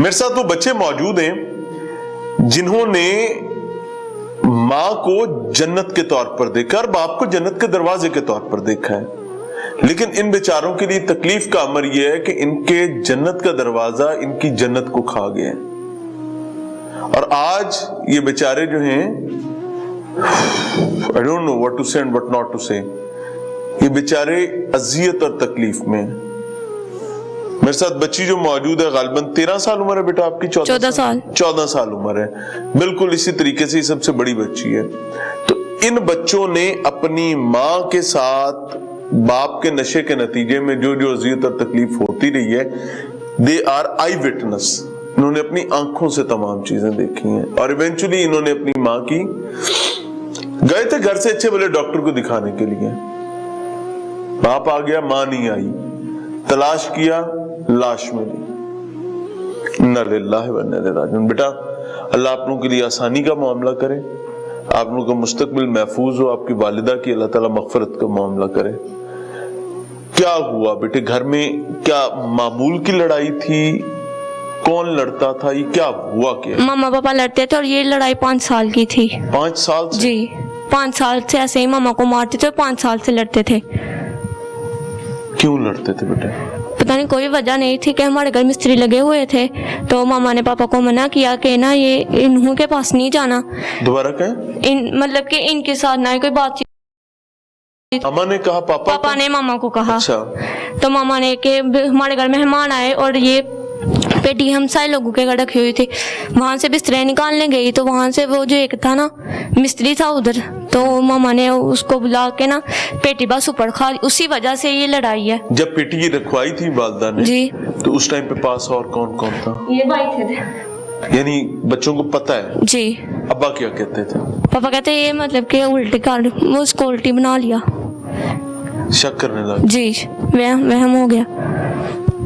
मेरे साथ वो बच्चे मौजूद हैं जिन्होंने माँ को जन्नत के तौर पर देखा और बाप को जन्नत के दरवाजे के तौर पर देखा है, लेकिन इन बेचारों के लिए तकलीफ का अमर यह है कि इनके जन्नत का दरवाजा इनकी जन्नत को खा गया है। और आज ये बेचारे जो हैं, I don't know what to say and what not to say, ये बेचारे अजियत और तकलीफ में। मेरे साथ बच्ची जो मौजूद है, गालिबन 13 साल उम्र है बेटा आपकी? 14 साल 14 साल उम्र है, बिल्कुल इसी तरीके से सबसे बड़ी बच्ची है। तो इन बच्चों ने अपनी माँ के साथ बाप के नशे के नतीजे में जो जो अजियत और तकलीफ होती रही है, दे आर आई विटनेस। इन्होंने अपनी आंखों से तमाम चीजें देखी हैं और इवेंचुअली इन्होंने अपनी माँ की, गए थे घर से अच्छे भले डॉक्टर को दिखाने के लिए, बाप आ गया, माँ नहीं आई, तलाश किया, लाश मिली। इन्ना लिल्लाहि व इन्ना इलैहि राजिऊन। बेटा अल्लाह आप लोगों के लिए आसानी का मामला करे, आप लोगों का मुस्तकबिल महफूज हो, आपकी वालिदा की अल्लाह ताला मगफरत का मामला करे। क्या हुआ बेटे घर में? क्या मामूल की लड़ाई थी? कौन लड़ता था? ये क्या हुआ? क्या मामा पापा लड़ते थे और ये लड़ाई 5 साल की थी। 5 साल से? जी 5 साल से ऐसे ही मामा को मारते थे और 5 साल से लड़ते थे। क्यों लड़ते थे बेटे? पता नहीं, कोई वजह नहीं थी कि हमारे घर मिस्त्री लगे हुए थे, तो मामा ने पापा को मना किया कि ना ये इन्हों के पास नहीं जाना। दोबारा कहें? मतलब कि इनके साथ ना कोई बातचीत। मामा ने कहा? पापा ने मामा को कहा। अच्छा। तो मामा ने कि हमारे घर मेहमान आए और ये पेटी हम सारे लोगों के घर रखी हुई थी, वहां से बिस्तरे निकालने गई तो वहां से वो जो एक था ना मिस्त्री था उधर, तो मामा ने उसको बुला के ना पेटी बस ऊपर खा, उसी वजह से ये लड़ाई है। जब पेटी रखवाई थी वालिदा ने जी, तो उस टाइम पे पास और कौन कौन था? ये भाई थे। यानी बच्चों को पता है? जी। अब्बा क्या कहते थे? पापा कहते ये मतलब कि उल्टी कर, वो उसको उल्टी बना लिया। शक करने लगा? जी, वहम हो गया।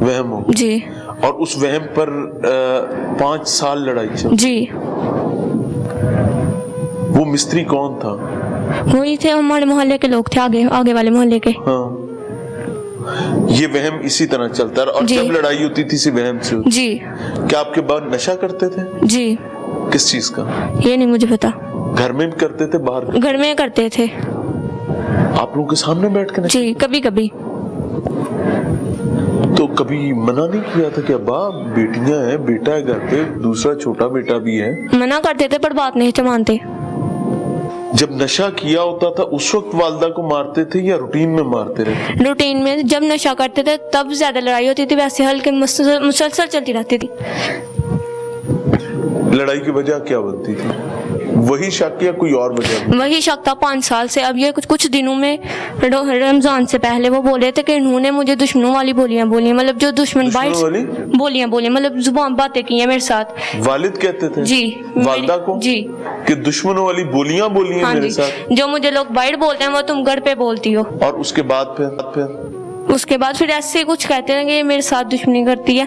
वहम हो? जी। और उस वहम पर 5 साल लड़ाई चली? जी। वो मिस्त्री कौन था? वही थे, हमारे मोहल्ले के लोग थे, आगे वाले मोहल्ले के। हाँ। ये वहम इसी तरह चलता है और जब लड़ाई होती थी इसी वहम से होती? जी। क्या आपके बाद नशा करते थे? जी। किस चीज का? ये नहीं मुझे पता। घर में भी करते थे बाहर? घर में करते थे। आप लोगों के सामने बैठ के? जी, कभी कभी। तो कभी मना नहीं किया था कि अब्बा बेटियां हैं, बेटा है घर पे, दूसरा छोटा बेटा भी है? मना करते थे पर बात नहीं मानते। जब नशा किया होता था उस वक्त वालिदा को मारते थे या रूटीन में मारते रहते? रूटीन में। जब नशा करते थे तब ज्यादा लड़ाई होती थी, वैसे हल्के मुसलसल चलती रहती थी। लड़ाई की वजह क्या बनती थी? वही शक या कोई और वजह? वही शक था 5 साल से। अब ये कुछ दिनों में रमजान से पहले वो बोले थे कि इन्होंने मुझे दुश्मनों वाली बोलियां बोली, मतलब जो दुश्मन बोलियां मतलब जुबान बातें की हैं मेरे साथ। वालिद कहते थे? जी। वालिदा को? जी। कि दुश्मनों वाली बोलियां बोली हैं मेरे साथ? जो मुझे लोग बाहर बोलते हैं वो तुम घर पे बोलती हो। और उसके बाद फिर ऐसे कुछ कहते हैं कि ये मेरे साथ दुश्मनी करती है,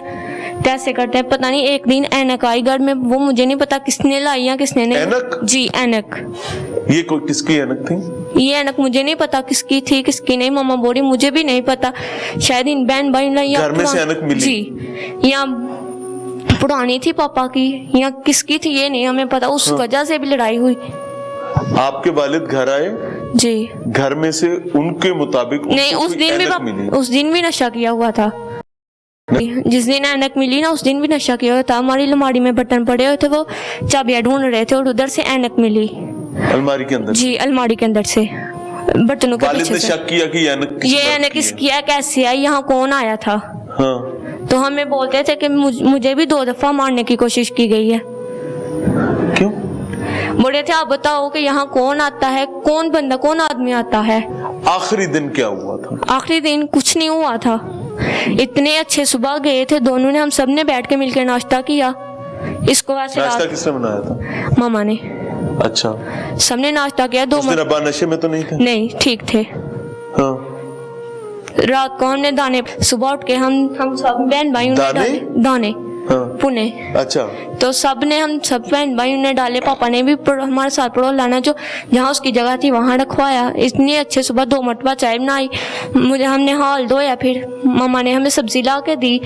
कैसे करते हैं पता नहीं। एक दिन ऐनक आई घर में, वो मुझे नहीं पता किसने लाई या किसने नहीं। ऐनक? जी, ऐनक। ये कोई किसकी ऐनक थी? ये ऐनक मुझे नहीं पता किसकी थी किसकी नहीं, मामा बोली मुझे भी नहीं पता, शायद इन बहन भाई लाई। घर में से ऐनक मिली? जी, या पुरानी थी पापा की या किसकी थी ये नहीं हमें पता। उस वजह से भी लड़ाई हुई। आपके वालिद घर आए? जी। घर में से उनके मुताबिक नहीं, उस दिन भी नशा किया हुआ था। जिस दिन ऐनक मिली ना उस दिन भी नशा किया हुआ था। हमारी अलमारी में बटन पड़े हुए थे, वो चाबियां ढूंढ रहे थे और उधर से ऐनक मिली अलमारी के अंदर? जी, अलमारी के अंदर से बटनों के पीछे से। शक किया कि ये ऐनक किसकी है, कैसे आई, यहाँ कौन आया था? हाँ। तो हमें बोलते थे कि मुझे भी 2 दफा मारने की कोशिश की गई है। क्यों? बोले थे आप बताओ कि यहाँ कौन आता है, कौन बंदा, कौन आदमी आता है। आखिरी दिन क्या हुआ था? आखिरी दिन कुछ नहीं हुआ था। इतने अच्छे सुबह गए थे दोनों ने, हम सब ने बैठ के मिलकर नाश्ता किया। इसको वैसे नाश्ता किसने बनाया था? मामा ने। अच्छा। सबने नाश्ता किया। अब्बा नशे में तो नहीं थे? नहीं, ठीक थे। हाँ। रात को हमने दाने, सुबह उठ के हम सब बहन भाई दाने पुणे। अच्छा, तो सब ने, हम सब बहन भाई ने डाले, पापा ने भी हमारे साथ पड़ोस लाना जो जहाँ उसकी जगह थी वहाँ रखवाया। इतनी अच्छे सुबह 2 मरतबा चाय बनाई, मुझे हमने हाल धोया, फिर मामा ने हमें सब्जी ला के दी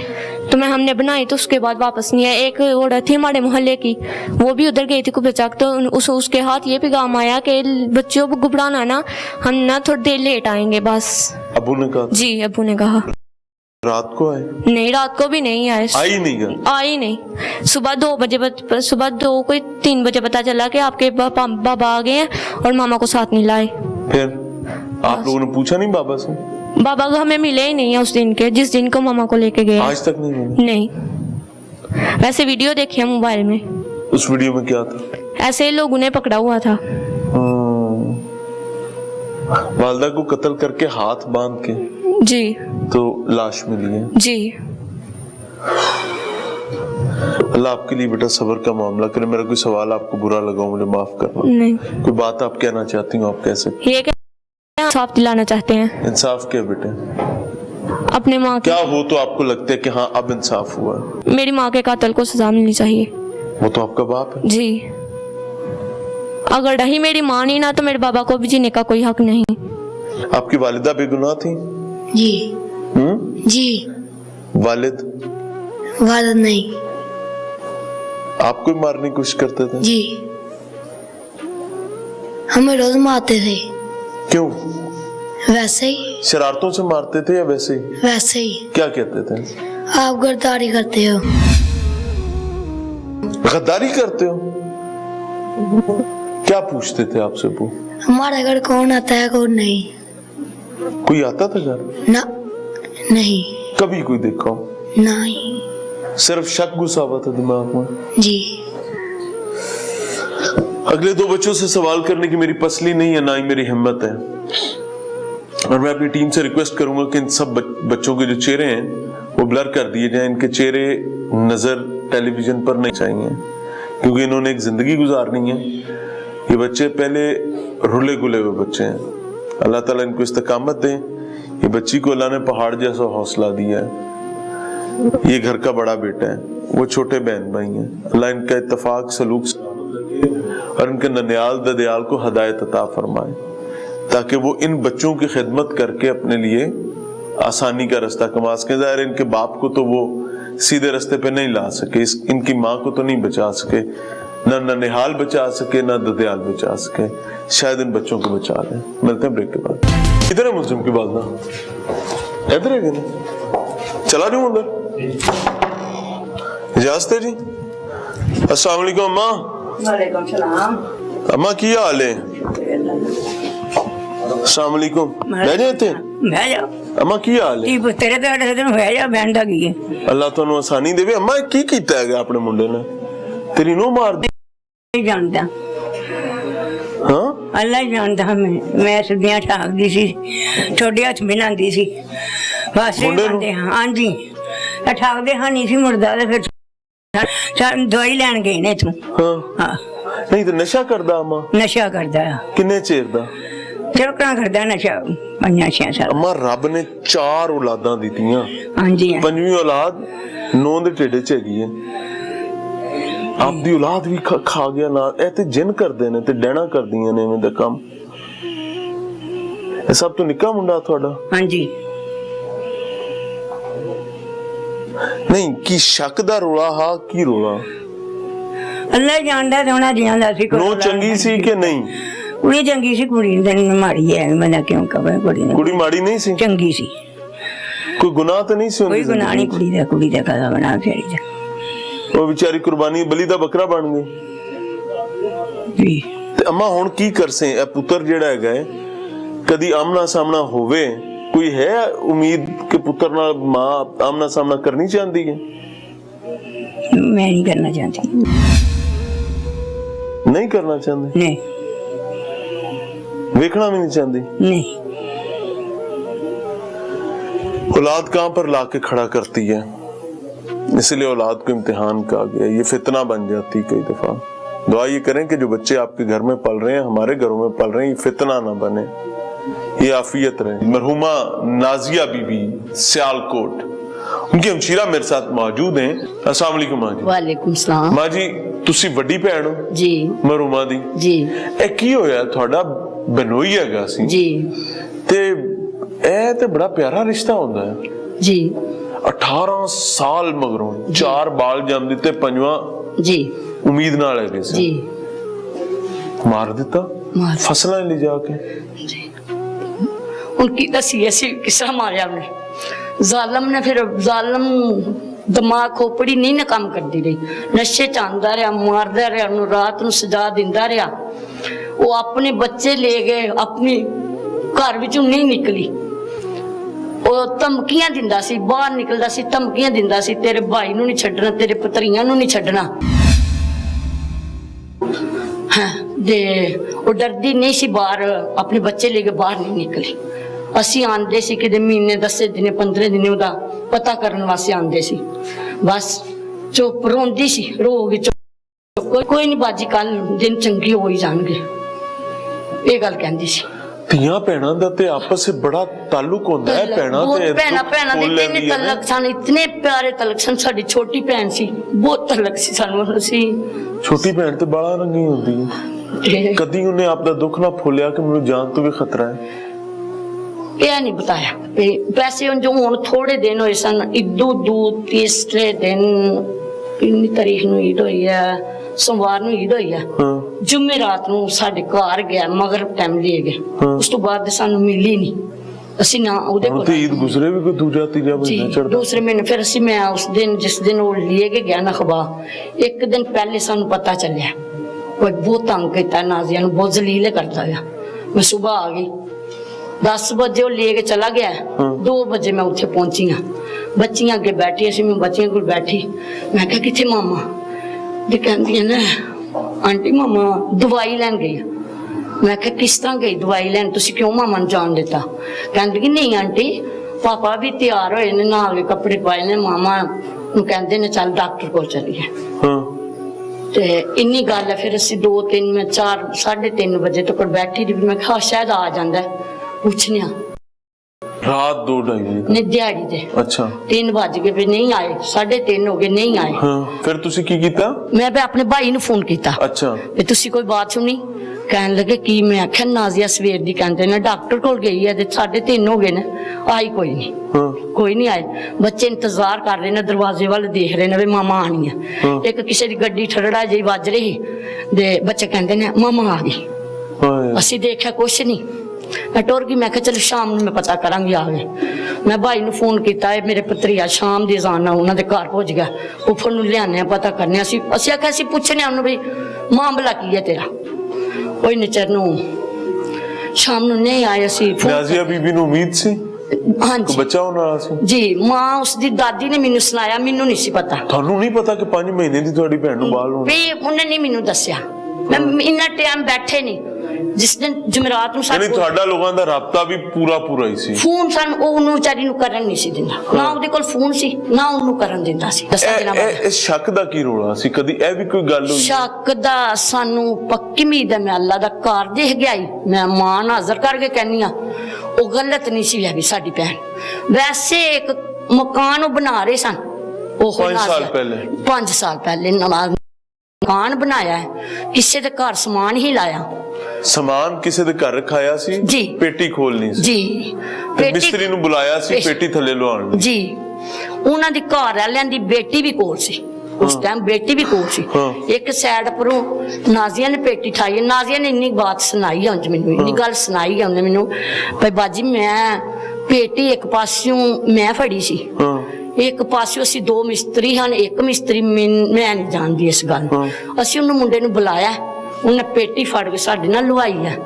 तो हमने बनाई, तो उसके बाद वापस नहीं आए। एक औरत थी हमारे मोहल्ले की, वो भी उधर गई थी कुबेचक, तो उसके हाथ ये पैगाम आया कि बच्चों को घबराना ना, हम ना थोड़ी देर लेट आएंगे बस। अबू ने कहा? जी, अबू ने कहा। रात को आए? नहीं, रात को भी नहीं आए। आई नहीं गया? आई नहीं। सुबह 2 बजे, सुबह 2 कोई 3 बजे पता चला कि आपके बाबा आ गए हैं, और मामा को साथ नहीं लाए। फिर आप लोगों ने पूछा नहीं बाबा से? बाबा को हमें मिले ही नहीं है उस दिन के, जिस दिन को मामा को लेके गए। आज तक नहीं मिले? नहीं। वैसे वीडियो देखी है मोबाइल में। उस वीडियो में क्या था? ऐसे ही लोगों ने पकड़ा हुआ था। वालदा को कत्ल करके हाथ बांध के जी, तो लाश मिली है। जी। अल्लाह आपके लिए बेटा सब्र का मामला करे। मेरा कोई सवाल आपको बुरा लगा हो, मुझे माफ करना। नहीं। कोई बात आप कहना चाहती हो, आप कह सकते? ये इंसाफ दिलाना चाहते हैं। इंसाफ क्या बेटे? अपने माँ क्या हो तो आपको लगता है कि हाँ अब इंसाफ हुआ? मेरी माँ के कातिल को सजा मिलनी चाहिए। वो तो आपका बाप है। जी। अगर रही मेरी माँ नहीं ना, तो मेरे बाबा को भी जीने का कोई हक नहीं। आपकी वालिदा बेगुनाह थी? जी। जी। वालिद? वालिद नहीं। आपको ही मारने की कोशिश करते थे? जी। हमें रोज मारते थे। क्यों? वैसे ही। शरारतों से मारते थे या वैसे ही? वैसे ही। क्या कहते थे? आप गद्दारी करते हो। गद्दारी करते हो? क्या पूछते थे आपसे वो? हमारे घर कौन आता है कौन नहीं? कोई आता था घर? ना, नहीं। कभी कोई देखा हो? नहीं। सिर्फ शक घुसा हुआ था दिमाग में? जी। अगले 2 बच्चों से सवाल करने की मेरी पसली नहीं है, ना ही मेरी हिम्मत है, और मैं अपनी टीम से रिक्वेस्ट करूंगा कि इन सब बच्चों के जो चेहरे हैं वो ब्लर कर दिए जाएं। इनके चेहरे नजर टेलीविजन पर नहीं चाहिए, क्योंकि इन्होंने एक जिंदगी गुजारनी है। ये बच्चे पहले रुले गुले हुए बच्चे हैं। अल्लाह ताला इनको इस्तकामत दे। ये बच्ची को अल्लाह ने पहाड़ जैसा हौसला दिया है। ये घर का बड़ा बेटा है, वो छोटे बहन भाई हैं। अल्लाह इनका इत्तफाक सलूक और इनके ननियाल ददियाल को हदायत अता फरमाए, ताकि वो इन बच्चों की खिदमत करके अपने लिए आसानी का रास्ता कमा सके। ज़ाहिर इनके बाप को तो वो सीधे रास्ते पे नहीं ला सके, इनकी माँ को तो नहीं बचा सके, ना ननिहाल बचा सके, ना ददियाल बचा सके। शायद इन बच्चों को बचा लें। मिलते हैं ब्रेक के बाद। इधर है मुस्लिम की बात ना, इधर है कि नहीं? चला जाऊं अंदर? इजाजत है जी। अस्सलाम वालेकुम अम्मा। वालेकुम सलाम। अम्मा की हाल है? अस्सलाम वालेकुम। बैठ जाते? बह जाओ। अम्मा की हाल है? की तेरे तो अड़े दिन बह जा बहन दा की है। अल्लाह ਤੁਹਾਨੂੰ आसानी देवे। अम्मा की कीता है अपने मुंडे ने? तेरी नो मार दी? नहीं जानता। हाँ? अल्लाह ही जानता। मैं सब्जियां ठाकदी सी, छोटे हथ बनांदी सी, बस खांदे हां जी। ठाकदे हां नहीं सी मुर्दा, ते फिर दवाई लैन गए ने तू। हाँ। नहीं तो नशा करदा अम्मा? नशा करदा। किन्ने चेर दा? चरकना करदा नशा 5-6 साल। अम्मा रब ने 4 औलादां दित्तियां। हां जी। 5वीं औलाद 9 ਦੇ ਢਿੱਡ 'ਚ ਹੈਗੀ ਹੈ। ਆਪਦੀ ਔਲਾਦ ਵੀ ਖਾ ਗਿਆ ਨਾ। ਇਹ ਤੇ ਜਿੰਨ ਕਰਦੇ ਨੇ ਤੇ ਡੈਣਾ ਕਰਦੀਆਂ ਨੇ ਐਵੇਂ ਦਾ ਕੰਮ। ਇਹ ਸਭ ਤੋਂ ਨਿੱਕਾ ਮੁੰਡਾ ਤੁਹਾਡਾ? हां जी। ਨਹੀਂ ਕੀ ਸ਼ੱਕ ਦਾ ਰੋਲਾ ਹਾ ਕੀ ਰੋਲਾ? अल्लाह ही जानदा ते होना जिंदा सी। ਨੋ ਚੰਗੀ ਸੀ ਕਿ ਨਹੀਂ? कुड़ी चंगी सी, कुड़ी माड़ी है। मैं क्यों कहे कुड़ी ने? ਕੁੜੀ ਮਾੜੀ ਨਹੀਂ ਸੀ? चंगी सी। ਕੋਈ ਗੁਨਾਹ ਤਾਂ ਨਹੀਂ ਸੀ कोई ਉਹਦੀ गुनाह नहीं ਜ਼ਿੰਦਗੀ 'ਚ? कुड़ी दा कदा बना फेरी दा। ਉਹ ਵਿਚਾਰੀ ਕੁਰਬਾਨੀ ਬਲੀ ਦਾ ਬੱਕਰਾ ਬਣ ਗਈ। जी। ਤੇ ਅੰਮਾ ਹੁਣ ਕੀ ਕਰਸੇ? ਇਹ ਪੁੱਤਰ ਜਿਹੜਾ ਹੈਗਾ ਹੈ, ਕਦੀ ਆਮਨਾ ਸਾਹਮਣਾ ਹੋਵੇ? ਕੋਈ ਹੈ ਉਮੀਦ ਕਿ ਪੁੱਤਰ ਨਾਲ ਮਾਂ ਆਮਨਾ ਸਾਹਮਣਾ ਕਰਨੀ ਚਾਹੁੰਦੀ ਹੈ? मैं नहीं करना चाहती। नहीं करना चाहते? नहीं देखना भी नहीं चाहती? नहीं। औलाद कहां पर लाके खड़ा करती है, इसलिए औलाद को इम्तिहान कहा गया। ये फितना बन जाती कई दफा। दुआ ये करें कि जो बच्चे आपके घर में पल रहे हैं, हमारे घरों में पल रहे हैं, ये फितना ना बने, ये आफियत रहे। मरहुमा नाजिया बीबी सियालकोट उनकी हमशीरा मेरे साथ मौजूद हैं। अस्सलाम वालेकुम मां जी। वालेकुम सलाम। मां जी ਤੁਸੀਂ ਵੱਡੀ ਭੈਣ ਹੋ जी ਮਰੂਮਾ ਦੀ। जी ਇਹ ਕੀ ਹੋਇਆ ਤੁਹਾਡਾ ਬਨੋਈ ਹੈਗਾ ਸੀ जी ਤੇ ਇਹ ਤੇ ਬੜਾ ਪਿਆਰਾ ਰਿਸ਼ਤਾ ਹੁੰਦਾ ਹੈ। जी 18 ਸਾਲ ਮਗਰੋਂ 4 ਬਾਲ ਜੰਮ ਦਿੱਤੇ, ਪੰਜਵਾਂ जी ਉਮੀਦ ਨਾਲ ਹੈਗੇ ਸੀ, जी ਮਾਰ ਦਿੱਤਾ मार ਫਸਲਾਂ ਲੈ ਜਾ ਕੇ। जी उनकी दसी ऐसी किस तरह मारिया हमने जालम ने। फिर जालम दिमाग खोपड़ी नहीं ना काम करती रही, नशे च आंदा रहा, मारदा रहा, उन्हें रात ਨੂੰ सजा दिंदा रहा। वो अपने बच्चे ले गए, अपनी घर विचों नहीं निकली। ਉਹ ਧਮਕੀਆਂ ਦਿੰਦਾ ਸੀ, ਬਾਹਰ ਨਿਕਲਦਾ ਸੀ ਧਮਕੀਆਂ ਦਿੰਦਾ ਸੀ, ਤੇਰੇ ਭਾਈ ਨੂੰ ਨਹੀਂ ਛੱਡਣਾ, ਤੇਰੇ ਪਤਰੀਆਂ ਨੂੰ ਨਹੀਂ ਛੱਡਣਾ। ਹਾਂ ਦੇ ਉਹ ਡਰਦੀ ਨਹੀਂ ਸੀ, ਬਾਹਰ ਆਪਣੇ ਬੱਚੇ ਲੈ ਕੇ ਬਾਹਰ ਨਹੀਂ ਨਿਕਲੀ। ਅਸੀਂ ਆਂਦੇ ਸੀ ਕਿਤੇ ਮਹੀਨੇ 10 ਦਿਨੇ 15 ਦਿਨੇ ਉਹਦਾ ਪਤਾ ਕਰਨ ਵਾਸਤੇ ਆਂਦੇ ਸੀ। ਬਸ ਚੁੱਪ ਰੋਂਦੀ ਸੀ, ਰੋਗੀ ਚੁੱਪ, ਕੋਈ ਨਹੀਂ ਬਾਜੀ, ਕੱਲ ਦਿਨ ਚੰਗੇ ਹੋ ਹੀ ਜਾਣਗੇ, ਇਹ ਗੱਲ ਕਹਿੰਦੀ ਸੀ। ਧੀਆਂ ਭੈਣਾਂ ਦਾ ਤੇ ਆਪਸ ਵਿੱਚ ਬੜਾ ਤਾਲੁਕ ਹੁੰਦਾ ਹੈ। ਭੈਣਾਂ ਤੇ ਭੈਣਾਂ ਦੇ ਕਿੰਨੇ ਤਲਕ ਸਨ, ਇਤਨੇ ਪਿਆਰੇ ਤਲਕ ਸਨ। ਸਾਡੀ ਛੋਟੀ ਭੈਣ ਸੀ, ਬਹੁਤ ਤਲਕ ਸੀ ਸਾਨੂੰ। ਅਸੀਂ ਛੋਟੀ ਭੈਣ ਤੇ ਬੜਾ ਰੰਗੀ ਹੁੰਦੀ ਹੈ, ਕਦੀ ਉਹਨੇ ਆਪ ਦਾ ਦੁੱਖ ਨਾ ਫੋਲਿਆ ਕਿ ਮੈਨੂੰ ਜਾਨ ਤੋਂ ਵੀ ਖਤਰਾ ਹੈ। ਇਹ ਨਹੀਂ ਬਤਾਇਆ। ਵੈਸੇ ਜੋ ਹੁਣ ਥੋੜੇ ਦਿਨ ਹੋਏ ਸਨ, ਇਦੋਂ ਦੂ ਤੀਸਰੇ ਦਿਨ, ਕਿੰਨੀ ਤਾਰੀਖ ਨੂੰ ਈਦ ਹੋਈ ਹੈ, ਸੋਮਵਾਰ ਨੂੰ ਈਦ ਹੋਈ ਹੈ, ਜੁਮੇ ਰਾਤ ਨੂੰ ਸਾਡੇ ਘਰ ਗਿਆ, ਮਗਰਬ ਟਾਈਮ ਲੈ ਗਿਆ। ਉਸ ਤੋਂ ਬਾਅਦ ਸਾਨੂੰ ਮਿਲੀ ਨਹੀਂ, ਅਸੀਂ ਨਾ ਉਹਦੇ ਕੋਲ। ਈਦ ਗੁਜ਼ਰੇ ਵੀ ਕੋਈ ਦੂਜਾ ਤੀਜਾ ਮਹੀਨਾ ਚੜਦਾ, ਦੂਸਰੇ ਮਹੀਨੇ। ਫਿਰ ਅਸੀਂ ਮੈਂ ਉਸ ਦਿਨ ਜਿਸ ਦਿਨ ਉਹ ਲੈ ਕੇ ਗਿਆ ਨਾ ਖਬਾ, ਇੱਕ ਦਿਨ ਪਹਿਲੇ ਸਾਨੂੰ ਪਤਾ ਚੱਲਿਆ ਕੋਈ ਬਹੁਤ ਤੰਗ ਕੀਤਾ ਨਾਜ਼ੀਆਂ ਨੂੰ, ਬਹੁਤ ਜ਼ਲੀਲ ਕਰਦਾ ਆ। ਮੈਂ ਸਵੇਰ ਆ ਗਈ, 10 ਵਜੇ ਉਹ ਲੈ ਕੇ ਚਲਾ ਗਿਆ, 2 ਵਜੇ ਮੈਂ ਉੱਥੇ ਪਹੁੰਚੀ ਹਾਂ। ਬੱਚੀਆਂ ਅੱਗੇ ਬੈਠੀ ਸੀ, ਮੈਂ ਬੱਚੀਆਂ ਕੋਲ ਬੈਠੀ, ਮੈਂ ਕਿਹਾ ਕਿੱਥੇ ਮਾਮਾ? ਤੇ ਕਹਿੰਦੀਆਂ ਨਾ ਆਂਟੀ ਮਾਮਾ ਦਵਾਈ ਲੈਣ ਗਈ। ਮੈਂ ਕਿਹਾ ਕਿਸ ਤਰ੍ਹਾਂ ਗਈ ਦਵਾਈ ਲੈਣ, ਤੁਸੀਂ ਕਿਉਂ ਮਾਮਾ ਨੂੰ ਜਾਣ ਦਿੱਤਾ? ਕਹਿੰਦੀ ਕਿ ਨਹੀਂ ਆਂਟੀ, ਪਾਪਾ ਵੀ ਤਿਆਰ ਹੋਏ ਨੇ, ਨਹਾ ਕੇ ਕੱਪੜੇ ਪਾਏ ਨੇ, ਮਾਮਾ ਨੂੰ ਕਹਿੰਦੇ ਨੇ ਚੱਲ ਡਾਕਟਰ ਕੋਲ ਚੱਲੀਏ। ਤੇ ਇੰਨੀ ਗੱਲ ਹੈ। ਫਿਰ ਅਸੀਂ 2 3 ਮੈਂ 4 3:30 ਵਜੇ ਤੱਕ ਬੈਠੀ ਰਹੀ। ਮੈਂ ਕਿਹਾ ਸ਼ਾਇਦ ਆ ਜਾਂਦਾ, ਪੁੱਛਣਿਆ ਰਾਤ 2-2:30 ਵਜੇ ਨੇ ਦਿਹਾੜੀ ਦੇ। ਅੱਛਾ 3 ਵਜ ਗਏ, ਫਿਰ ਨਹੀਂ ਆਏ, 3:30 ਹੋ ਗਏ, ਨਹੀਂ ਆਏ। ਫਿਰ ਤੁਸੀਂ ਕੀ ਕੀਤਾ? ਮੈਂ ਵੀ ਆਪਣੇ ਭਾਈ ਨੂੰ ਫੋਨ ਕੀਤਾ, ਅੱਛਾ ਤੇ ਤੁਸੀਂ ਕੋਈ ਬਾਤ ਸੁਣੀ? ਕਹਿਣ ਲੱਗੇ ਕੀ? ਮੈਂ ਆਖਿਆ ਨਾਜ਼ੀਆ ਸਵੇਰ ਦੀ ਕਹਿੰਦੇ ਨੇ ਡਾਕਟਰ ਕੋਲ ਗਈ ਹੈ, ਤੇ 3:30 ਹੋ ਗਏ ਨੇ, ਆਈ ਕੋਈ ਨਹੀਂ। ਕੋਈ ਨਹੀਂ ਆਏ। ਬੱਚੇ ਇੰਤਜ਼ਾਰ ਕਰ ਰਹੇ ਨੇ, ਦਰਵਾਜ਼ੇ ਵੱਲ ਦੇਖ ਰਹੇ ਨੇ ਵੀ ਮਾਮਾ ਆਣੀ ਹੈ। ਇੱਕ ਕਿਸੇ ਦੀ ਗੱਡੀ ਠਰੜਾ ਜਿਹੀ ਵੱਜ ਰਹੀ, ਤੇ ਬੱਚੇ ਕਹਿੰਦੇ ਨੇ ਮਾਮਾ ਆ ਗਈ। ਅਸੀਂ ਦੇਖਿਆ ਕੁਛ ਨਹੀਂ, ਮੈਂ ਟੁਰ ਗਈ। ਮੈਂ ਕਿਹਾ ਚਲ ਸ਼ਾਮ ਨੂੰ ਮੈਂ ਪਤਾ ਕਰਾਂਗੀ ਆ ਗਏ। ਮੈਂ ਭਾਈ ਨੂੰ ਫੋਨ ਕੀਤਾ, ਇਹ ਮੇਰੇ ਪੁੱਤਰੀਆ ਸ਼ਾਮ ਦੀ ਜਾਨ ਨਾਲ ਉਹਨਾਂ ਦੇ ਘਰ ਪਹੁੰਚ ਗਿਆ, ਉੱਪਰ ਨੂੰ ਲਿਆਨੇ ਪਤਾ ਕਰਨੇ। ਅਸੀਂ ਆਖਿਆ ਅਸੀਂ ਪੁੱਛਨੇ ਉਹਨੂੰ ਵੀ ਮਾਮਲਾ ਕੀ ਹੈ ਤੇਰਾ। ਕੋਈ ਨਿਚਰ ਨੂੰ ਸ਼ਾਮ ਨੂੰ ਨਹੀਂ ਆਏ। ਅਸੀਂ ਨਾਜ਼ੀਆ ਬੀਬੀ ਨੂੰ ਉਮੀਦ ਸੀ ਹਾਂਜੀ ਬੱਚਾ ਹੋਣ ਵਾਲਾ ਸੀ ਜੀ। ਮਾਂ ਉਸਦੀ ਦਾਦੀ ਨੇ ਮੈਨੂੰ ਸੁਣਾਇਆ, ਮੈਨੂੰ ਨਹੀਂ ਸੀ ਪਤਾ। ਤੁਹਾਨੂੰ ਨਹੀਂ ਪਤਾ ਕਿ 5 ਮਹੀਨੇ ਦੀ ਤੁਹਾਡੀ ਭੈਣ ਨੂੰ ਬਾਲ ਹੋਣਾ? ਵੀ ਉਹਨੇ ਨਹੀਂ ਮੈਨੂੰ ਦੱਸਿਆ। ਮੈਂ ਇੰਨਾ ਟਾਈਮ ਬੈਠੇ ਨਹੀਂ, ਜਿਸ ਦਿਨ ਜਮਰਾਤ ਨੂੰ ਯਾਨੀ ਤੁਹਾਡਾ ਲੋਕਾਂ ਦਾ ਰਾਬਤਾ ਵੀ ਪੂਰਾ ਹੀ ਸੀ। ਫੋਨ ਸਾਨੂੰ ਉਹਨੂੰ ਵਿਚਾਰੀ ਨੂੰ ਕਰਨ ਨਹੀਂ ਸੀ ਦਿੰਦਾ, ਨਾ ਉਹਦੇ ਕੋਲ ਫੋਨ ਸੀ, ਨਾ ਉਹਨੂੰ ਕਰਨ ਦਿੰਦਾ ਸੀ। ਇਸ ਸ਼ੱਕ ਦਾ ਕੀ ਰੋਲਾ ਸੀ? ਕਦੀ ਇਹ ਵੀ ਕੋਈ ਗੱਲ ਹੋਈ? ਸ਼ੱਕ ਦਾ ਸਾਨੂੰ ਪੱਕੀ ਉਮੀਦ ਹੈ। ਮੈਂ ਅੱਲਾ ਦਾ ਘਰ ਦੇਖ ਗਿਆ ਹੀ, ਮੈਂ ਮਾਂ ਹਾਜ਼ਰ ਕਰਕੇ ਕਹਿੰਨੀ ਆ, ਉਹ ਗਲਤ ਨਹੀਂ ਸੀ ਵੀ ਸਾਡੀ ਭੈਣ। ਵੈਸੇ ਇੱਕ ਮਕਾਨ ਉਹ ਬਣਾ ਰਹੇ ਸਨ, ਉਹ 5 ਸਾਲ ਪਹਿਲੇ 5 ਸਾਲ ਪਹਿਲੇ ਨਵਾਂ ਮਕਾਨ ਬਣਾਇਆ ਹੈ, ਕਿਸੇ ਦੇ ਘਰ ਸਮਾਨ ਹੀ ਲਾਇਆ। ਸਮਾਨ ਕਿਸੇ ਦੇ ਘਰ ਰਖਾਇਆ ਸੀ ਜੀ, ਪੇਟੀ ਖੋਲਣੀ ਸੀ ਜੀ, ਮਿਸਤਰੀ ਨੂੰ ਬੁਲਾਇਆ ਸੀ ਪੇਟੀ ਥੱਲੇ ਲਵਾਉਣ ਲਈ ਜੀ। ਉਹਨਾਂ ਦੀ ਘਰ ਵਾਲਿਆਂ ਦੀ ਬੇਟੀ ਵੀ ਕੋਲ ਸੀ ਉਸ ਟਾਈਮ, ਬੇਟੀ ਵੀ ਕੋਲ ਸੀ। ਇੱਕ ਸਾਈਡ ਪਰੋਂ ਨਾਜ਼ੀਆ ਨੇ ਪੇਟੀ ਠਾਈ। ਨਾਜ਼ੀਆ ਨੇ ਇੰਨੀ ਬਾਤ ਸੁਣਾਈ ਹੈ ਮੈਨੂੰ, ਇੰਨੀ ਗੱਲ ਸੁਣਾਈ ਹੈ ਉਹਨੇ ਮੈਨੂੰ, ਭਾਈ ਬਾਜੀ ਮੈਂ ਪੇਟੀ ਇੱਕ ਪਾਸਿਓਂ ਮੈਂ ਫੜੀ ਸੀ, ਇੱਕ ਪਾਸਿਓਂ ਅਸੀਂ 2 ਮਿਸਤਰੀ ਹਨ, ਇੱਕ ਮਿਸਤਰੀ ਮੈਂ ਨਹੀਂ ਜਾਣਦੀ ਇਸ ਗੱਲ। ਅਸੀਂ ਉਹਨੂੰ ਮੁੰਡੇ ਨੂੰ ਬੁਲਾਇਆ, ਉਹਨੇ ਪੇਟੀ ਫੜ ਕੇ ਸਾਡੇ ਨਾਲ ਲਵਾਈ ਹੈ।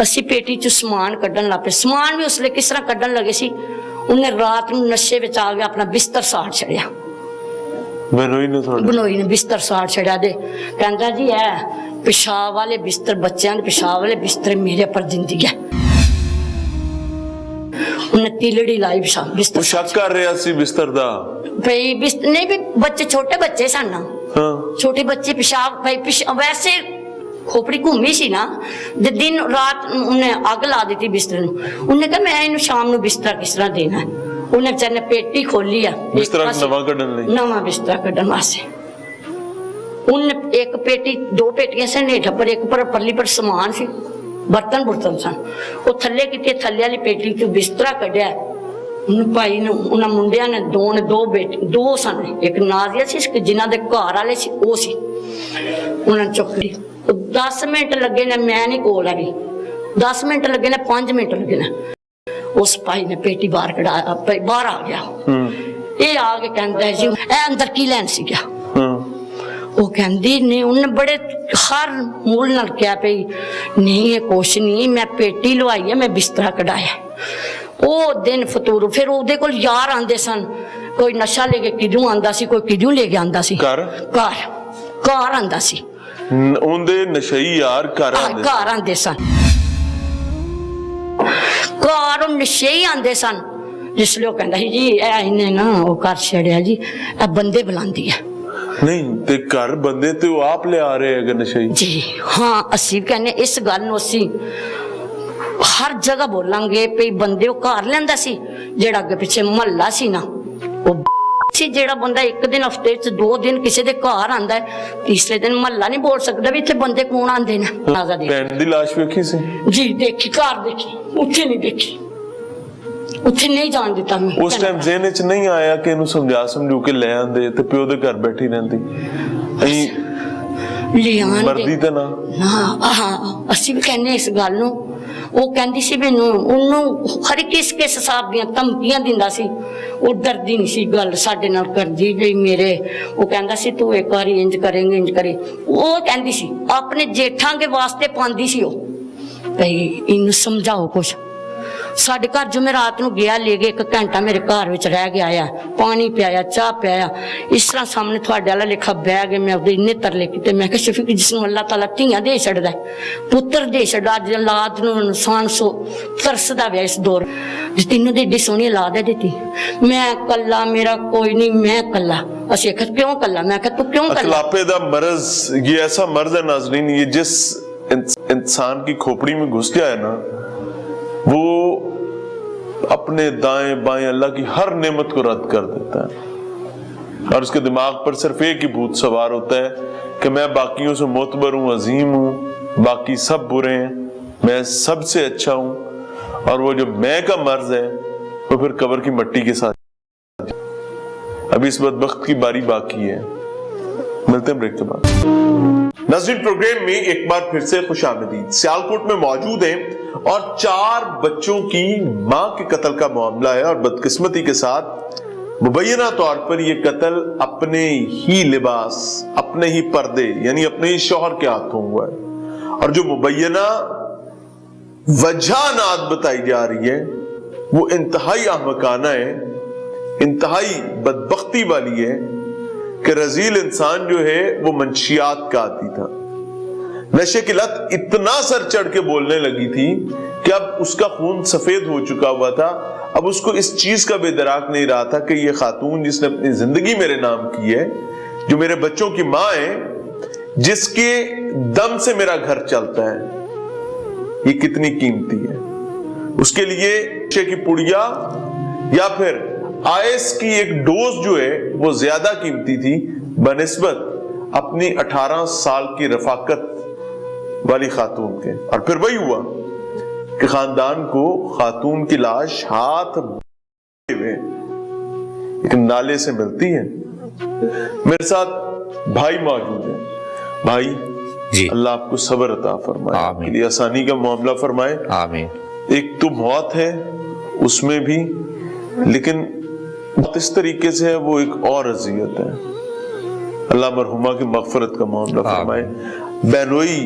ਅਸੀਂ ਪੇਟੀ ਚ ਸਮਾਨ ਕੱਢਣ ਲੱਗ ਪਏ। ਸਮਾਨ ਵੀ ਉਸਲੇ ਕਿਸ ਤਰ੍ਹਾਂ ਕੱਢਣ ਲੱਗੇ ਸੀ, ਉਹਨੇ ਰਾਤ ਨੂੰ ਨਸ਼ੇ ਵਿੱਚ ਆ ਕੇ ਆਪਣਾ ਬਿਸਤਰ ਸਾੜ ਛੜਿਆ। ਬਨੋਈ ਨੇ ਬਿਸਤਰ ਸਾੜ ਛੜਿਆ। ਦੇ ਕਹਿੰਦਾ ਜੀ ਇਹ ਪਿਸ਼ਾਬ ਵਾਲੇ ਬਿਸਤਰ, ਬੱਚਿਆਂ ਦੇ ਪਿਸ਼ਾਬ ਵਾਲੇ ਬਿਸਤਰ ਮੇਰੇ ਪਰ ਦਿੰਦੀ ਹੈ। ਉਹਨੇ ਤਿਲੜੀ ਲਾਈ ਬਿਸਤਰ। ਸ਼ੱਕ ਕਰ ਰਿਹਾ ਸੀ ਬਿਸਤਰ ਦਾ ਭਈ ਨਹੀਂ ਵੀ ਬੱਚੇ ਛੋਟੇ ਬੱਚੇ ਸਨ ਨਾ, ਛੋਟੇ ਬੱਚੇ ਪਿਸ਼ਾਬ ਭਾਈ ਵੈਸੇ ਖੋਪੜੀ ਘੁੰਮੀ ਸੀ ਨਾ, ਤੇ ਦਿਨ ਰਾਤ ਉਹਨੇ ਅੱਗ ਲਾ ਦਿੱਤੀ ਬਿਸਤਰੇ ਨੂੰ। ਉਹਨੇ ਕਿਹਾ ਮੈਂ ਇਹਨੂੰ ਸ਼ਾਮ ਨੂੰ ਬਿਸਤਰਾ ਕਿਸ ਤਰ੍ਹਾਂ ਦੇਣਾ। ਉਹਨੇ ਵਿਚਾਰੇ ਨੇ ਪੇਟੀ ਖੋਲੀ ਆ ਬਿਸਤਰਾ ਨਵਾਂ ਕੱਢਣ ਲਈ, ਨਵਾਂ ਬਿਸਤਰਾ ਕੱਢਣ ਵਾਸਤੇ। ਉਹਨੇ ਇੱਕ ਪੇਟੀ, ਦੋ ਪੇਟੀਆਂ ਸਨ ਹੇਠ ਪਰ ਇੱਕ ਪਰ ਪਰਲੀ ਪਰ ਸਮਾਨ ਸੀ, ਬਰਤਨ ਬੁਰਤਨ ਸਨ। ਉਹ ਥੱਲੇ ਕਿਤੇ ਥੱਲੇ ਵਾਲੀ ਪੇਟੀ ਚੋਂ ਬਿਸਤਰਾ ਕੱਢਿਆ। ਉਹਨੂੰ ਭਾਈ ਨੂੰ ਉਹਨਾਂ ਮੁੰਡਿਆਂ ਨੇ ਦੋ ਬੇਟੇ, ਦੋ ਸਨ, ਇੱਕ ਨਾਜ਼ੀਆ ਸੀ, ਇੱਕ ਜਿਨ੍ਹਾਂ ਦੇ ਘਰ ਵਾਲੇ ਸੀ ਉਹ ਸੀ। ਉਹਨਾਂ ਚੁੱਕ ਲਈ। 10 ਮਿੰਟ ਲੱਗੇ ਨੇ, ਮੈਂ ਨਹੀਂ ਕੋਲ ਹੈਗੀ, 10 ਮਿੰਟ ਲੱਗੇ ਨੇ, 5 ਮਿੰਟ ਲੱਗੇ ਨੇ। ਉਸ ਭਾਈ ਨੇ ਪੇਟੀ ਬਾਹਰ ਕਢਾਇਆ, ਬਾਹਰ ਆ ਗਿਆ। ਇਹ ਆ ਕੇ ਕਹਿੰਦਾ ਜੀ ਇਹ ਅੰਦਰ ਕੀ ਲੈਣ ਸੀ ਗਿਆ। ਉਹ ਕਹਿੰਦੀ ਨੇ, ਉਹਨੇ ਬੜੇ ਹਰ ਮੂਲ ਨਾਲ ਕਿਹਾ ਪਈ ਨਹੀਂ ਇਹ ਕੁਛ ਨਹੀਂ, ਮੈਂ ਪੇਟੀ ਲਵਾਈ ਹੈ, ਮੈਂ ਬਿਸਤਰਾ ਕਢਾਇਆ। ਉਹ ਦਿਨ ਫਤੂਰ। ਫਿਰ ਉਹਦੇ ਕੋਲ ਯਾਰ ਆਂਦੇ ਸਨ, ਕੋਈ ਨਸ਼ਾ ਲੈ ਕੇ ਕਿਦੋਂ ਆਂਦਾ ਸੀ, ਕੋਈ ਕਿਦੋਂ ਲੈ ਕੇ ਆਂਦਾ ਸੀ, ਘਰ ਆਂਦਾ ਸੀ। ਉਹਦੇ ਨਸ਼ਈ ਯਾਰ ਘਰ ਆਂਦੇ ਸਨ, ਘਰ ਨਸ਼ਈ ਆਂਦੇ ਸਨ। ਜਿਸ ਲਈ ਉਹ ਕਹਿੰਦਾ ਸੀ ਜੀ ਇਹਨੇ ਨਾ ਉਹ ਘਰ ਛੜਿਆ ਜੀ, ਇਹ ਬੰਦੇ ਬੁਲਾਉਂਦੀ ਹੈ। ਨਹੀਂ ਤੇ ਘਰ ਬੰਦੇ ਤੇ ਉਹ ਆਪ ਲੈ ਆ ਰਹੇ ਹੈਗੇ ਨਸ਼ਈ ਜੀ। ਹਾਂ, ਅਸੀਂ ਕਹਿੰਦੇ ਇਸ ਗੱਲ ਨੂੰ ਅਸੀਂ ਹਰ ਜਗ੍ਹਾ ਬੋਲਾਂਗੇ ਵੀ ਬੰਦੇ ਉਹ ਘਰ ਲੈਂਦਾ ਸੀ। ਜਿਹੜਾ ਅੱਗੇ ਪਿੱਛੇ ਮਹੱਲਾ ਸੀ ਨਾ, ਉਹ ਸੀ ਜਿਹੜਾ ਬੰਦਾ ਇੱਕ ਦਿਨ ਹਫਤੇ ਚ 2 ਦਿਨ ਕਿਸੇ ਦੇ ਘਰ ਆਂਦਾ ਹੈ, ਤੀਸਰੇ ਦਿਨ ਮਹੱਲਾ ਨਹੀਂ ਬੋਲ ਸਕਦਾ ਵੀ ਇੱਥੇ ਬੰਦੇ ਕੌਣ ਆਂਦੇ ਨੇ। ਭੈਣ ਦੀ ਲਾਸ਼ ਵੇਖੀ ਸੀ ਜੀ? ਦੇਖੀ, ਘਰ ਦੇਖੀ, ਉੱਥੇ ਨਹੀਂ ਦੇਖੀ, ਉੱਥੇ ਨਹੀਂ ਜਾਣ ਦਿੱਤਾ ਮੈਂ। ਉਸ ਟਾਈਮ ਜ਼ਿਹਨ ਚ ਨਹੀਂ ਆਇਆ ਕਿ ਇਹਨੂੰ ਸਮਝੂ ਕੇ ਲੈ ਆਂਦੇ ਤੇ ਪਿਓ ਦੇ ਘਰ ਬੈਠੀ ਰਹਿੰਦੀ। ਮਰਦੀ ਤਾਂ ਨਾ। ਹਾਂ, ਅਸੀਂ ਵੀ ਕਹਿੰਦੇ ਇਸ ਗੱਲ ਨੂੰ। ਉਹ ਕਹਿੰਦੀ ਸੀ ਮੈਨੂੰ, ਉਹਨੂੰ ਹਰ ਕਿਸ ਹਿਸਾਬ ਦੀਆਂ ਧਮਕੀਆਂ ਦਿੰਦਾ ਸੀ। ਉਹ ਡਰਦੀ ਨਹੀਂ ਸੀ ਗੱਲ ਸਾਡੇ ਨਾਲ ਕਰਦੀ ਵੀ ਮੇਰੇ। ਉਹ ਕਹਿੰਦਾ ਸੀ ਤੂੰ ਇੱਕ ਵਾਰੀ ਇੰਜ ਕਰੇਂਗੇ, ਇੰਜ ਕਰੇ। ਉਹ ਕਹਿੰਦੀ ਸੀ ਆਪਣੇ ਜੇਠਾਂ ਦੇ ਵਾਸਤੇ ਪਾਉਂਦੀ ਸੀ ਉਹ ਭਈ ਇਹਨੂੰ ਸਮਝਾਓ ਕੁਛ। ਸਾਡੇ ਘਰ ਜੋ ਮੈਂ ਰਾਤ ਨੂੰ ਗਿਆ, ਲੈ ਗਏ, 1 ਘੰਟਾ ਮੇਰੇ ਘਰ ਵਿੱਚ ਰਹਿ ਗਿਆ ਆ, ਪਾਣੀ ਪਿਆਇਆ, ਚਾਹ ਪਿਆਇਆ। ਇਸ ਤਰ੍ਹਾਂ ਸਾਹਮਣੇ ਤੁਹਾਡੇ ਵਾਲਾ ਲੇਖਾ ਬਹਿ ਗਏ। ਮੈਂ ਉਹਦੇ ਇੰਨੇ ਤਰਲੇ ਕੀਤੇ। ਮੈਂ ਕਿਹਾ ਸ਼ਫੀਕ, ਜਿਸ ਨੂੰ ਅੱਲਾਹ ਤਾਲਾ ਧੀਆਂ ਦੇ ਛੱਡਦਾ, ਪੁੱਤਰ ਦੇ ਛੱਡਦਾ, ਅੱਜ ਔਲਾਦ ਨੂੰ ਇਨਸਾਨ ਤਰਸਦਾ ਵਿਆ ਇਸ ਦੌਰ। ਜਿਸ ਤੈਨੂੰ ਦੇ ਏਡੀ ਸੋਹਣੀ ਔਲਾਦ ਹੈ ਦਿੱਤੀ, ਮੈਂ ਕੱਲਾ, ਮੇਰਾ ਕੋਈ ਨਹੀਂ, ਮੈਂ ਕੱਲਾ। ਅਸੀਂ ਆਖਿਆ ਕਿਉਂ ਕੱਲਾ? ਮੈਂ ਕਿਹਾ ਤੂੰ क्यों ਕੱਲਾ? अखलापे दा मर्ज, ये ऐसा मर्ज है नाज़रीन, ये जिस इंसान की खोपड़ी में घुस गया है ना, वो अपने दाएं बाएं अल्लाह की हर नेमत को रद्द कर देता है। और उसके दिमाग पर सिर्फ एक ही भूत सवार होता है कि मैं बाकियों से मोतबर हूं, अजीम हूं, बाकी सब बुरे हैं, मैं सबसे अच्छा हूं। और वो जो मैं का मर्ज है वो फिर कब्र की मट्टी के साथ। अभी इस बदबख्त की बारी बाकी है। मिलते हैं ब्रेक के बाद। नाज़रीन, प्रोग्राम में एक बार फिर से खुशामदीद। सियालकोट में मौजूद हैं और 4 बच्चों की मां के कत्ल का मामला है। और बदकिस्मती के साथ मुबैना तौर पर यह कत्ल अपने ही लिबास, अपने ही पर्दे, यानी अपने ही शौहर के हाथों हुआ है। और जो मुबैना वजह नात बताई जा रही है वो इंतहाई अहमकाना है, इंतहाई बदबख्ती वाली है कि रजील इंसान जो है वो मंशियात का आदी था। नशे की लत इतना सर चढ़ के बोलने लगी थी कि अब उसका खून सफेद हो चुका हुआ था। अब उसको इस चीज का बेदराक नहीं रहा था कि ये खातून जिसने अपनी जिंदगी मेरे नाम की है, जो मेरे बच्चों की मां है, जिसके दम से मेरा घर चलता है, ये कितनी कीमती है। उसके लिए नशे की पुड़िया या फिर आईएस की एक डोज जो है वो ज्यादा कीमती थी बनिस्बत अपनी 18 साल की रफाकत वाली खातून के। और फिर वही हुआ कि खानदान को खातून की लाश हाथ हुए एक नाले से मिलती है। मेरे साथ भाई मौजूद है। भाई जी, अल्लाह आपको सब्र अता फरमाए, आपके लिए आसानी का मामला फरमाए। आमीन। एक तो मौत है उसमें भी, लेकिन इस तरीके से है वो एक और अजियत है। अल्लाह मरहुमा की मगफरत का मामला फरमाए। बहनोई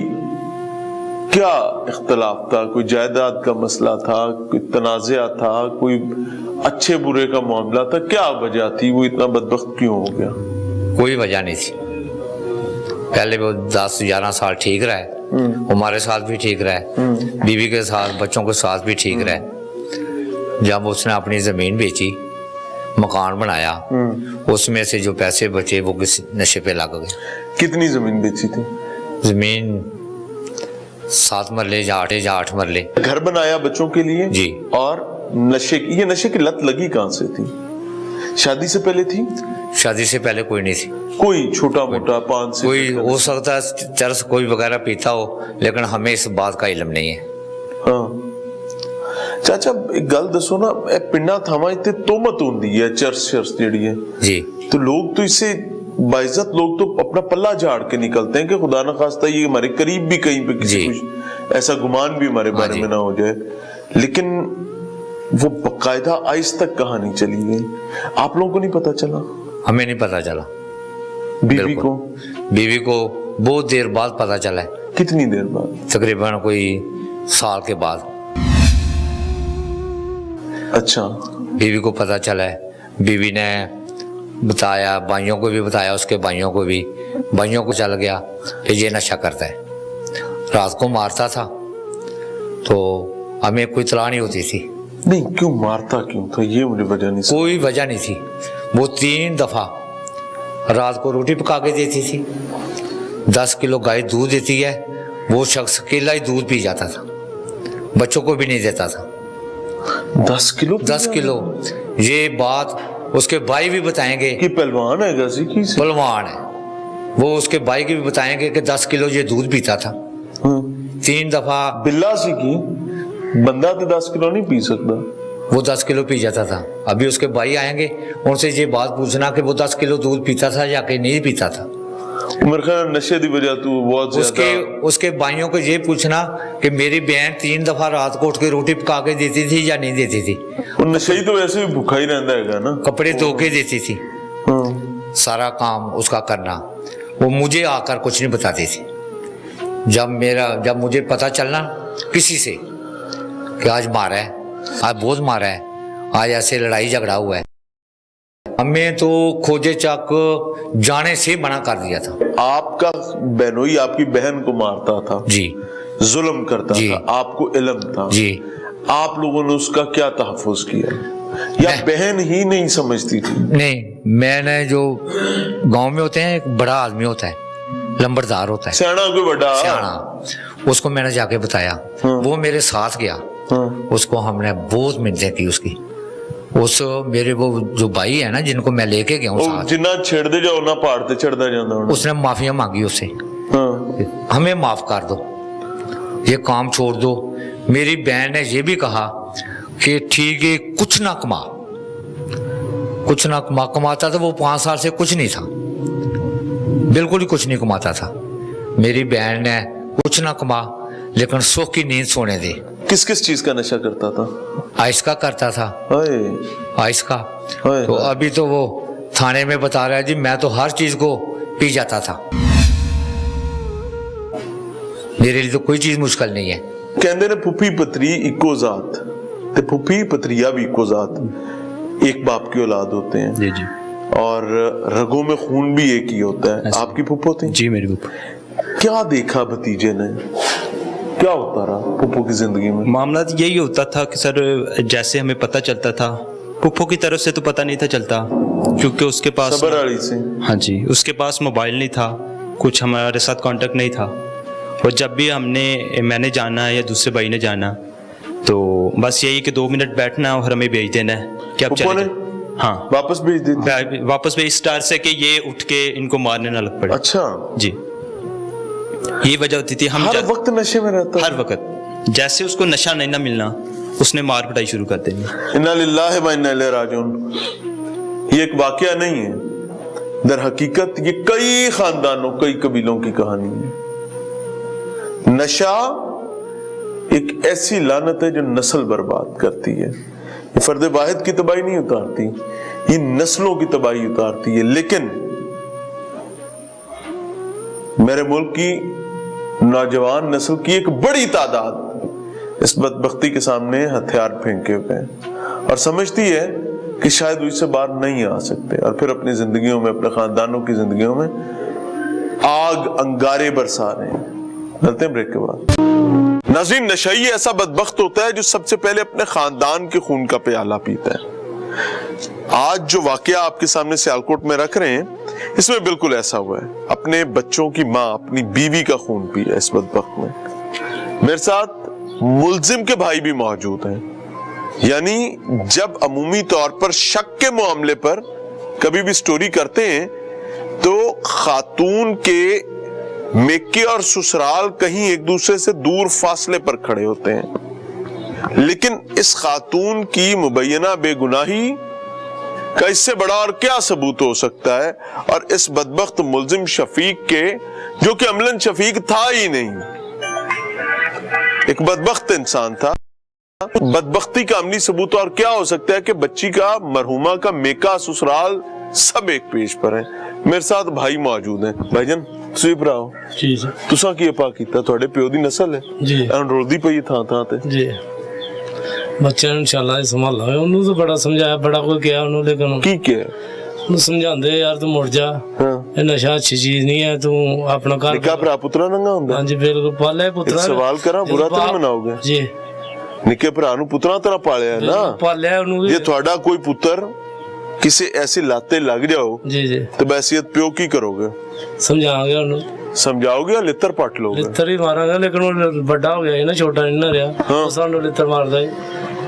क्या इख्तलाफ था? कोई जायदाद का मसला था, कोई तनाज़ा था, कोई अच्छे बुरे का मामला था? क्या वजह थी? वो इतना बदबख्त क्यों हो गया? कोई वजह नहीं थी। पहले वो 10-11 साल ठीक रहे, हमारे साथ भी ठीक रहे, बीवी के साथ, बच्चों के साथ भी ठीक रहे। जब उसने अपनी जमीन बेची, मकान बनाया, उसमें से जो पैसे बचे वो किसी नशे पे लग गए। कितनी जमीन बेची थी? जमीन 7 मरले या 8 मरले। घर बनाया बच्चों के लिए जी, और नशे की, ये नशे की लत लगी कहाँ से थी? शादी से पहले थी? शादी से पहले कोई नहीं थी। कोई छोटा मोटा पान से कोई हो सकता है चरस कोई वगैरह पीता हो, लेकिन हमें इस बात का इल्म नहीं है। हाँ चाचा एक गल दसो ना, ए पिंडा थामा इतने तोहमत होंदी है चरस शर्स जेड़ी है जी, तो लोग तो इससे बाइज्जत लोग तो अपना पल्ला झाड़ के निकलते हैं कि खुदा ना खास्ता ये हमारे करीब भी कहीं पे किसी कुछ ऐसा गुमान भी हमारे बारे में ना हो जाए, लेकिन वो बकायदा आइस तक कहानी चली गई। आप लोगों को नहीं पता चला? हमें नहीं पता चला। बीवी को? बीवी को बहुत देर बाद पता चला है। कितनी देर बाद? तकरीबन कोई साल के बाद। अच्छा। बीवी को पता चला है, बीवी ने बताया, भाइयों को भी बताया, उसके भाइयों को भी, भाइयों को चल गया कि ये नशा करता है, रात को मारता था, तो हमें कोई इत्तला नहीं होती थी। नहीं क्यों मारता क्यों था ये मुझे वजह नहीं समझ। कोई वजह नहीं थी। वो 3 दफा रात को रोटी पका के देती थी, 10 किलो गाय दूध देती है, वो शख्स अकेला ही दूध पी जाता था, बच्चों को भी नहीं देता था। 10 किलो? 10 किलो। ये बात उसके भाई भी बताएंगे कि पहलवान है गजी की से? पहलवान है वो, उसके भाई के भी बताएंगे कि 10 किलो ये दूध पीता था। 3 दफा। बिल्ला सी की बंदा तो 10 किलो नहीं पी सकता, वो 10 किलो पी जाता था। अभी उसके भाई आएंगे, उनसे ये बात पूछना कि वो 10 किलो दूध पीता था या कि नहीं पीता था। मेरे ख्याल नशे की वजह तो बहुत ज्यादा। उसके भाइयों को ये पूछना कि मेरी बहन 3 दफा रात को उठ के रोटी पका के देती थी या नहीं देती थी। नशे ही तो वैसे भी भूखा ही रहता है ना, कपड़े धो के देती थी, सारा काम उसका करना, वो मुझे आकर कुछ नहीं बताती थी। जब मुझे पता चलना किसी से कि आज मारा है, आज बहुत मारा है, आज ऐसे लड़ाई झगड़ा हुआ है, हमें तो खोजे चक जाने से मना कर दिया था। आपका बहनोई आपकी बहन को मारता था जी, जुल्म करता जी, था, आपको इल्म था जी, आप लोगों ने उसका क्या तहफ़्फ़ुज़ किया या बहन ही नहीं समझती थी? नहीं, मैंने जो गांव में होते हैं एक बड़ा आदमी होता है, लंबरदार होता है, सियाना कोई बड़ा सियाना, उसको मैंने जाके बताया, वो मेरे साथ गया, उसको हमने बहुत मिन्नतें की उसकी। उस मेरे वो जो भाई है ना जिनको मैं लेके गया हूँ साथ, जिन्ना छेड़ते जाओ ना पहाड़ ते चढ़ता जाता हूँ, उसने माफिया मांगी उससे, हमें माफ कर दो, ये काम छोड़ दो। मेरी बहन ने ये भी कहा कि ठीक है कुछ ना कमाता था वो 5 साल से कुछ नहीं था, बिल्कुल ही कुछ नहीं कमाता था। मेरी बहन ने कुछ ना कमा लेकिन सुख की नींद सोने दे। किस किस चीज का नशा करता था? आइस का करता था, आइस का। तो अभी तो वो थाने में बता रहा है जी मैं तो हर चीज को पी जाता था, मेरे लिए तो कोई चीज मुश्किल नहीं है। कहते ने फुफी पतरी इको जात ते फुफी पतरिया भी इको जात, एक बाप की औलाद होते हैं जी जी, और रगों में खून भी एक ही होता है। आपकी फुप्पो थी? जी मेरी फुप्पो। क्या देखा भतीजे ने, क्या होता रहा फुप्पो की जिंदगी में? मामला यही होता था कि सर जैसे हमें पता चलता था, फुप्पो की तरफ से तो पता नहीं था चलता क्योंकि उसके पास सबरआली से, हाँ जी, उसके पास मोबाइल नहीं था, कुछ हमारे साथ कांटेक्ट नहीं था, और जब भी मैंने जाना या दूसरे भाई ने जाना तो बस यही कि 2 मिनट बैठना और हमें भेज देना है कि आप चले। हाँ, वापस भेज देते? वापस भेज इस डर से कि ये उठ के इनको मारने ना लग पड़े। अच्छा जी, ये वजह होती थी। हम हर वक्त नशे में रहता? हर वक्त, जैसे उसको नशा नहीं ना मिलना उसने मार पिटाई शुरू कर देनी। इन्ना लिल्लाहि व इन्ना इलैहि राजिऊन। ये एक वाकया नहीं है, दर हकीकत ये कई खानदानों कई कबीलों की कहानी है। नशा एक ऐसी लानत है जो नस्ल बर्बाद करती है। ये फर्द वाहिद की तबाही नहीं उतारती, ये नस्लों की तबाही उतारती है। लेकिन मेरे मुल्क की नौजवान नस्ल की एक बड़ी तादाद इस बदबख्ती के सामने हथियार फेंके हुए हैं और समझती है कि शायद इससे बाहर नहीं आ सकते, और फिर अपनी जिंदगियों में, अपने खानदानों की जिंदगियों में आग अंगारे बरसा रहे हैं। चलते हैं ब्रेक के बाद। नाज़रीन, नशाई ऐसा बदबख्त होता है जो सबसे पहले अपने खानदान के खून का प्याला पीता है। आज जो वाकया आपके सामने सियालकोट में रख रहे हैं, इसमें बिल्कुल ऐसा हुआ है। अपने बच्चों की माँ अपनी बीवी का खून पिया इस बदबख्त में। मेरे साथ मुल्जिम के भाई भी मौजूद हैं। यानी जब अमूमी तौर पर शक के मामले पर कभी भी स्टोरी करते हैं तो खातून के मेके और ससुराल कहीं एक दूसरे से दूर फासले पर खड़े होते हैं, लेकिन इस खातून की मुबैना बेगुनाही का इससे बड़ा और क्या सबूत हो सकता है। और इस बदबख्त मुल्जिम शफीक के, जो कि अमलन शफीक था ही नहीं, एक बदबख्त इंसान था, बदबख्ती का अमली सबूत और क्या हो सकता है कि बच्ची का, मरहुमा का मेका, ससुराल सब एक पेज पर है। मेरे साथ भाई मौजूद हैं। भाईजान ਤੁਸੀਂ ਭਰਾਓ ਜੀ ਜੀ ਤੁਸੀਂ ਕੀ ਪਾ ਕੀਤਾ? ਤੁਹਾਡੇ ਪਿਓ ਦੀ ਨਸਲ ਹੈ ਜੀ ਰੁਲਦੀ ਪਈ ਥਾਂ ਥਾਂ ਤੇ ਜੀ ਬੱਚਿਆਂ ਨੂੰ ਇਨਸ਼ਾਅੱਲਾ ਸੰਭਾਲਾਂਗੇ। ਉਹਨੂੰ ਤਾਂ ਬੜਾ ਸਮਝਾਇਆ, ਬੜਾ ਕੋਈ ਕਿਹਾ ਉਹਨੂੰ, ਲੇਕਿਨ ਕੀ ਕਿਹਾ? ਉਹਨੂੰ ਸਮਝਾਉਂਦੇ ਯਾਰ ਤੂੰ ਮੁੜ ਜਾ, ਹਾਂ ਇਹ ਨਸ਼ਾ ਅੱਛੀ ਚੀਜ਼ ਨਹੀਂ ਹੈ, ਤੂੰ ਆਪਣਾ ਘਰ ਨਿੱਕਾ ਭਰਾ ਪੁੱਤਰਾ ਨੰਗਾ ਹੁੰਦਾ? ਹਾਂਜੀ ਬਿਲਕੁਲ ਪਾਲਿਆ ਪੁੱਤਰਾ। ਇੱਕ ਸਵਾਲ ਕਰਾਂ, ਬੁਰਾ ਤਾਂ ਨਹੀਂ ਮਨਾਓਗੇ? ਜੀ ਨਿੱਕੇ ਭਰਾ ਨੂੰ ਪੁੱਤਰਾਂ ਤਰ੍ਹਾਂ ਪਾਲਿਆ ਹੈ ਨਾ? ਪਾਲਿਆ ਉਹਨੂੰ ਵੀ। ਜੇ ਤੁਹਾਡਾ ਕੋਈ ਪੁੱਤਰ ਕਿਸੇ ਐਸੀ ਲਾਤੇ ਲੱਗ ਜਾਓ ਜੀ ਜੀ तो बहसीत प्यो की करोगे? ਸਮਝਾਵਾਂਗੇ ਉਹਨੂੰ, समझाओगे या लित्तर पट लोगे? ਲਿੱਤਰ ਹੀ ਮਾਰਾਂਗੇ, ਲੇਕਿਨ ਉਹ ਵੱਡਾ ਹੋ ਗਿਆ ਸੀ ਨਾ, ਛੋਟਾ ਨਹੀਂ ਨਾ ਰਿਹਾ। ਉਹ ਸਾਨੂੰ ਲਿੱਤਰ ਮਾਰਦਾ ਸੀ,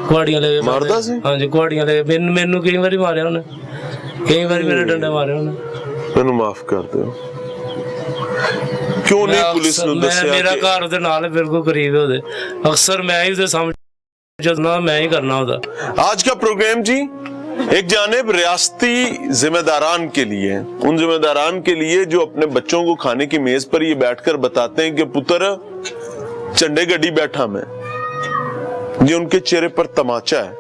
ਕੁਹਾੜੀਆਂ ਲੈ ਕੇ ਮਾਰਦਾ ਸੀ? ਹਾਂਜੀ ਕੁਹਾੜੀਆਂ ਲੈ ਕੇ। ਮੈਨੂੰ ਕਈ ਵਾਰੀ ਮਾਰਿਆ ਉਹਨੇ, ਕਈ ਵਾਰੀ ਮੇਰੇ ਡੰਡੇ ਮਾਰੇ ਉਹਨੇ। ਮੈਨੂੰ ਮਾਫ ਕਰ ਦਿਓ। ਕਿਉਂ ਨਹੀਂ ਪੁਲਿਸ ਨੂੰ ਦੱਸਿਆ? ਮੇਰਾ ਘਰ ਉਹਦੇ ਨਾਲ ਬਿਲਕੁਲ ਕਰੀਬ ਹੈ ਉਹਦੇ, ਅਕਸਰ ਮੈਂ ਹੀ ਉਹਦੇ ਸਾਹਮਣੇ ਜਦੋਂ ਮੈਂ ਹੀ ਕਰਨਾ ਉਹਦਾ। आज का प्रोग्राम जी एक जानिब रियासती जिम्मेदारान के लिए, उन जिम्मेदारान के लिए जो अपने बच्चों को खाने की मेज पर ये बैठकर बताते हैं कि पुत्र चंडे गड्डी बैठा मैं, ये उनके चेहरे पर तमाचा है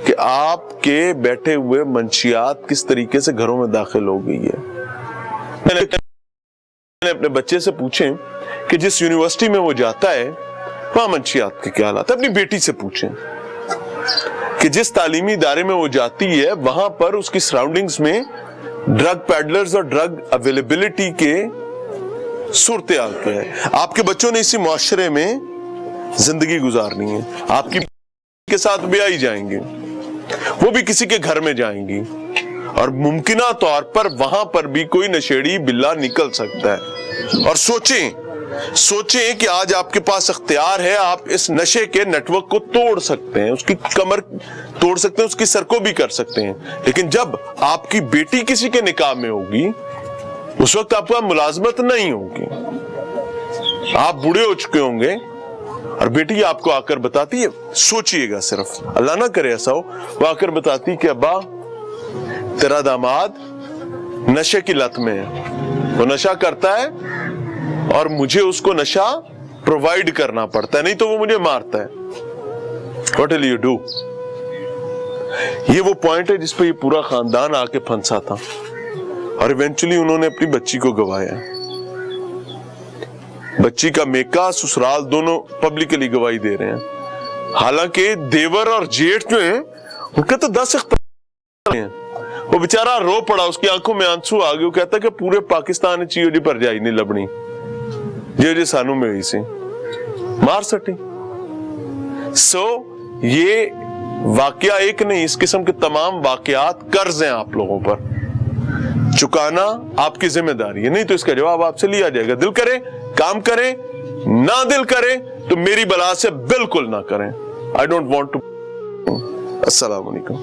कि आपके बैठे हुए मंशियात किस तरीके से घरों में दाखिल हो गई है। मैंने अपने बच्चे से पूछे कि जिस यूनिवर्सिटी में वो जाता है वहां मंशियात के क्या हालात है। अपनी बेटी से पूछें कि जिस तालीमी इदारे में वो जाती है वहां पर उसकी सराउंडिंग्स में ड्रग पैडलर्स और ड्रग अवेलेबिलिटी के सूरत हाल क्या है। आपके बच्चों ने इसी मुआशरे में जिंदगी गुजारनी है, आपकी के साथ भी आई जाएंगे, वो भी किसी के घर में जाएंगी, और मुमकिना तौर पर वहां पर भी कोई नशेड़ी बिल्ला निकल सकता है। और सोचें कि आज आपके पास अख्तियार है, आप इस नशे के नेटवर्क को तोड़ सकते हैं, उसकी कमर तोड़ सकते हैं, उसकी सर को भी कर सकते हैं। लेकिन जब आपकी बेटी किसी के निकाह में होगी, उस वक्त आपका मुलाजमत नहीं होगी, आप बूढ़े हो चुके होंगे और बेटी आपको आकर बताती है, सोचिएगा सिर्फ, अल्लाह ना करे ऐसा हो, वो आकर बताती कि अब्बा तेरा दामाद नशे की लत में है, वो नशा करता है और मुझे उसको नशा प्रोवाइड करना पड़ता है, नहीं तो वो मुझे मारता है। What will you do? ये वो पॉइंट है जिस पे ये पूरा खानदान आके फंसा था और इवेंचुअली उन्होंने अपनी बच्ची को गवाया। बच्ची का मेका, ससुराल दोनों पब्लिकली गवाही दे रहे हैं। हालांकि देवर और जेठ जो हैं उनके तो 10 इख्तियार हैं। वो बेचारा रो पड़ा, उसकी आंखों में आंसू आ गए। वो कहता कि पूरे पाकिस्तान चीज पर जाई नहीं लबनी जे सानू मिली सी मार सटी। सो ये वाकया एक नहीं, इस किस्म के तमाम वाकयात कर्ज हैं आप लोगों पर, चुकाना आपकी जिम्मेदारी है, नहीं तो इसका जवाब आपसे लिया जाएगा। दिल करे काम करें, ना दिल करे तो मेरी बला से बिल्कुल ना करें। I don't want to. अस्सलाम वालेकुम।